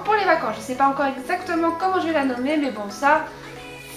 pour les vacances. Je ne sais pas encore exactement comment je vais la nommer, mais bon, ça,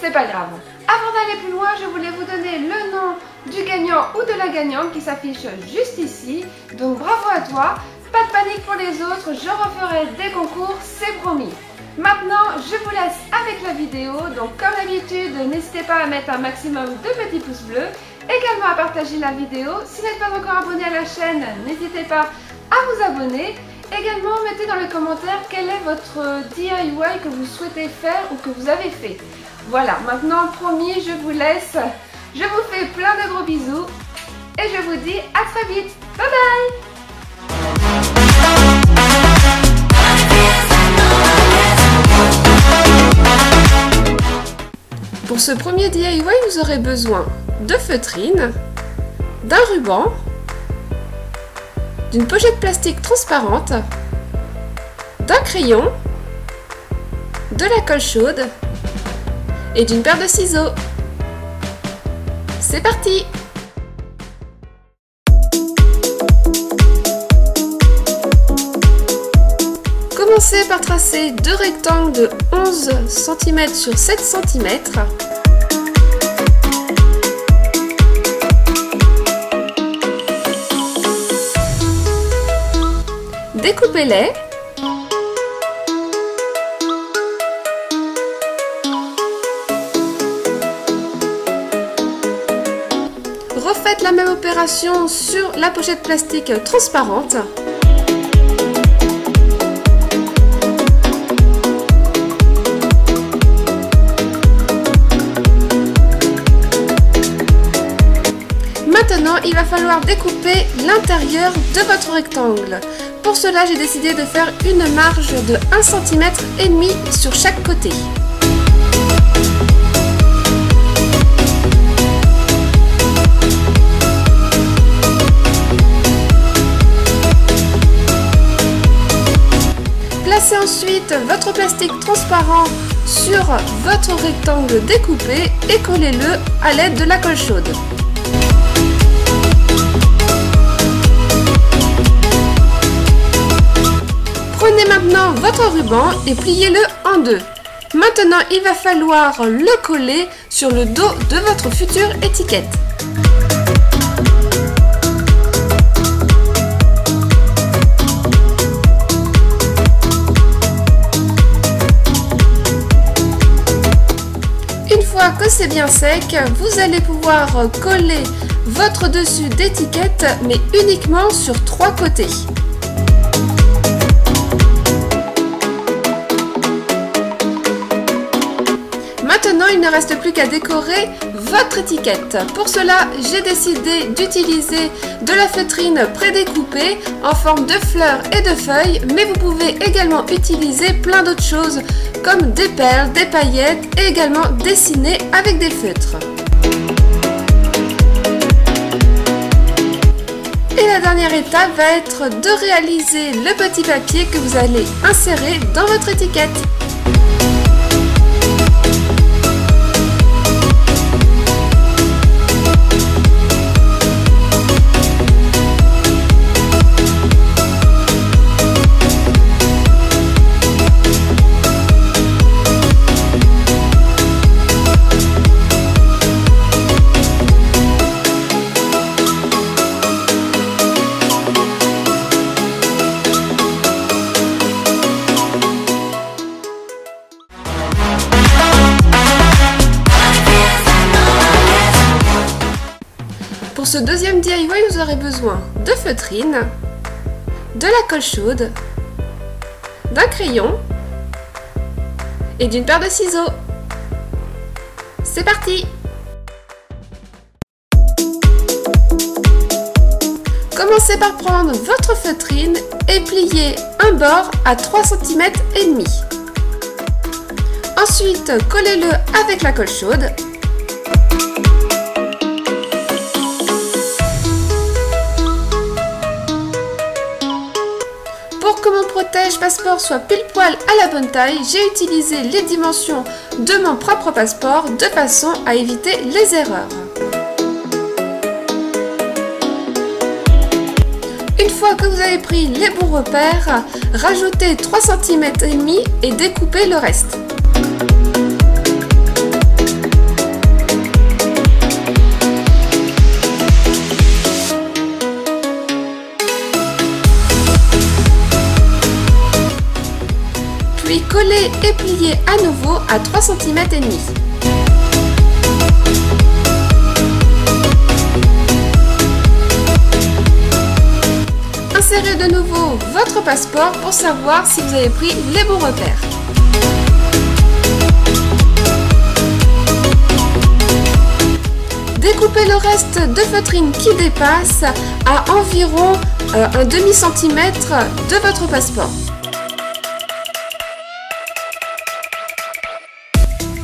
c'est pas grave. Avant d'aller plus loin, je voulais vous donner le nom du gagnant ou de la gagnante qui s'affiche juste ici. Donc bravo à toi. Pas de panique pour les autres, je referai des concours, c'est promis. Maintenant, je vous laisse avec la vidéo. Donc comme d'habitude, n'hésitez pas à mettre un maximum de petits pouces bleus. Également à partager la vidéo. Si vous n'êtes pas encore abonné à la chaîne, n'hésitez pas à vous abonner. Également, mettez dans les commentaires quel est votre DIY que vous souhaitez faire ou que vous avez fait. Voilà, maintenant promis, je vous laisse. Je vous fais plein de gros bisous et je vous dis à très vite. Bye bye! Pour ce premier DIY, vous aurez besoin de feutrine, d'un ruban, d'une pochette plastique transparente, d'un crayon, de la colle chaude et d'une paire de ciseaux. C'est parti! Commencez par tracer deux rectangles de 11 cm sur 7 cm. Découpez-les. Refaites la même opération sur la pochette plastique transparente. Maintenant, il va falloir découper l'intérieur de votre rectangle. Pour cela, j'ai décidé de faire une marge de 1,5 cm sur chaque côté. Placez ensuite votre plastique transparent sur votre rectangle découpé et collez-le à l'aide de la colle chaude. Prenez maintenant votre ruban et pliez-le en deux. Maintenant, il va falloir le coller sur le dos de votre future étiquette. Une fois que c'est bien sec, vous allez pouvoir coller votre dessus d'étiquette, mais uniquement sur 3 côtés. Maintenant, il ne reste plus qu'à décorer votre étiquette. Pour cela, j'ai décidé d'utiliser de la feutrine prédécoupée en forme de fleurs et de feuilles, mais vous pouvez également utiliser plein d'autres choses comme des perles, des paillettes et également dessiner avec des feutres. Et la dernière étape va être de réaliser le petit papier que vous allez insérer dans votre étiquette. Pour ce deuxième DIY, vous aurez besoin de feutrine, de la colle chaude, d'un crayon et d'une paire de ciseaux. C'est parti! Commencez par prendre votre feutrine et plier un bord à 3,5 cm. Ensuite, collez-le avec la colle chaude. Pour que mon protège-passeport soit pile poil à la bonne taille, j'ai utilisé les dimensions de mon propre passeport de façon à éviter les erreurs. Une fois que vous avez pris les bons repères, rajoutez 3 cm et demi et découpez le reste. Puis collez et pliez à nouveau à 3 cm et demi. Insérez de nouveau votre passeport pour savoir si vous avez pris les bons repères. Découpez le reste de feutrine qui dépasse à environ un demi-centimètre de votre passeport.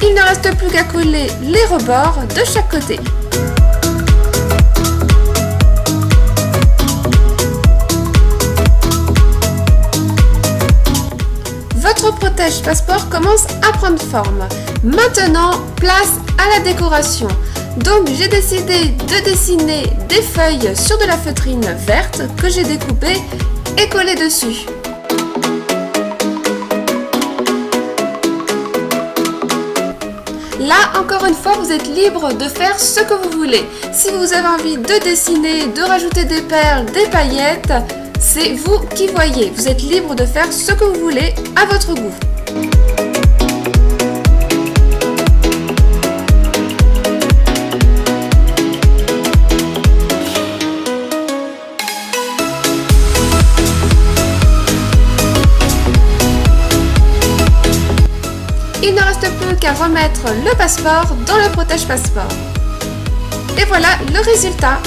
Il ne reste plus qu'à coller les rebords de chaque côté. Votre protège passeport commence à prendre forme. Maintenant, place à la décoration. Donc j'ai décidé de dessiner des feuilles sur de la feutrine verte que j'ai découpée et collée dessus. Là, encore une fois, vous êtes libre de faire ce que vous voulez. Si vous avez envie de dessiner, de rajouter des perles, des paillettes, c'est vous qui voyez. Vous êtes libre de faire ce que vous voulez à votre goût. Il ne reste plus qu'à remettre le passeport dans le protège passeport. Et voilà le résultat.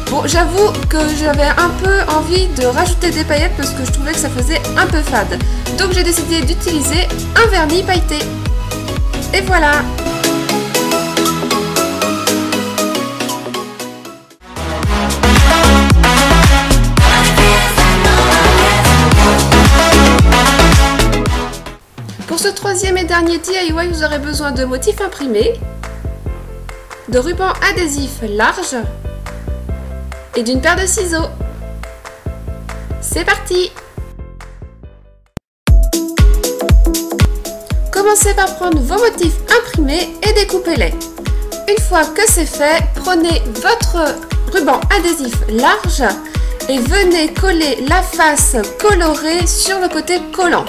Bon, j'avoue que j'avais un peu envie de rajouter des paillettes parce que je trouvais que ça faisait un peu fade. Donc j'ai décidé d'utiliser un vernis pailleté. Et voilà. Pour ce troisième et dernier DIY, vous aurez besoin de motifs imprimés, de ruban adhésif large et d'une paire de ciseaux. C'est parti! Commencez par prendre vos motifs imprimés et découpez-les. Une fois que c'est fait, prenez votre ruban adhésif large et venez coller la face colorée sur le côté collant.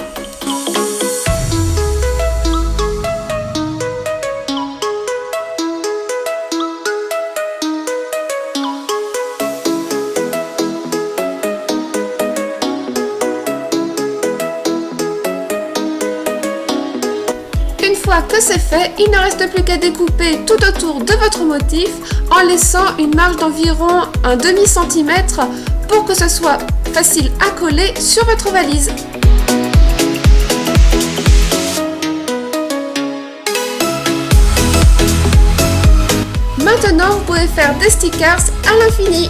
Une fois que c'est fait, il ne reste plus qu'à découper tout autour de votre motif en laissant une marge d'environ un demi-centimètre pour que ce soit facile à coller sur votre valise. Maintenant, vous pouvez faire des stickers à l'infini.